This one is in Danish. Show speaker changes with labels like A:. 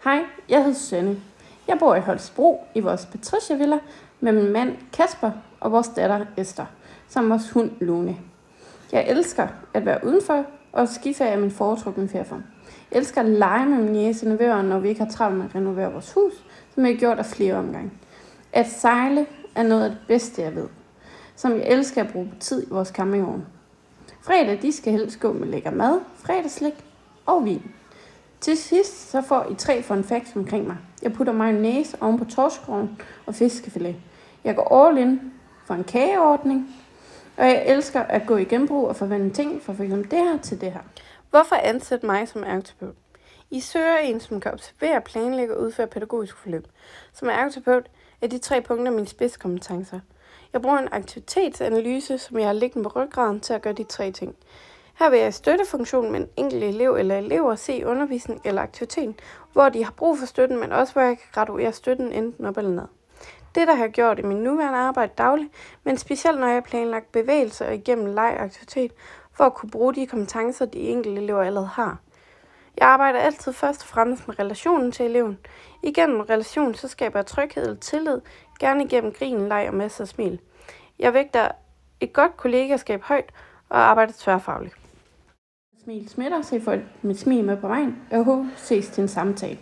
A: Hej, jeg hedder Sønne. Jeg bor i Holstebro i vores Patricia-villa med min mand Kasper og vores datter Esther, samt vores hund Lune. Jeg elsker at være udenfor, og skiferie er min foretrukne ferieform. Jeg elsker at lege med min niece og nevøer, når vi ikke har travlt med at renovere vores hus, som jeg har gjort af flere omgange. At sejle er noget af det bedste, jeg ved, som jeg elsker at bruge tid i vores campingvogn. Fredag, de skal helst gå med lækker mad, fredagslæg og vin. Til sidst så får I 3 fun facts omkring mig. Jeg putter mayonnaise oven på torskeroven og fiskefilet. Jeg går all in for en kageordning, og jeg elsker at gå i genbrug og forvandle ting fra f.eks. det her til det her. Hvorfor ansætte mig som ergoterapeut? I søger en, som kan observere, planlægge og udføre pædagogisk forløb. Som ergoterapeut er de 3 punkter mine spidskompetencer. Jeg bruger en aktivitetsanalyse, som jeg har liggende på ryggraden til at gøre de 3 ting. Her vil jeg i støttefunktionen med en enkelt elev eller elever se undervisning eller aktiviteten, hvor de har brug for støtten, men også hvor jeg kan graduere støtten enten op eller ned. Det, der har gjort i min nuværende arbejde dagligt, men specielt når jeg har planlagt bevægelser igennem leg og aktivitet, for at kunne bruge de kompetencer, de enkelte elever allerede har. Jeg arbejder altid først og fremmest med relationen til eleven. Igennem relationen så skaber jeg tryghed eller tillid, gerne igennem grin, leg og masser af smil. Jeg vægter et godt kollegaskab højt og arbejder tværfagligt. Smil smitter, så I får mit smil med på vejen. Jeg håber ses til en samtale.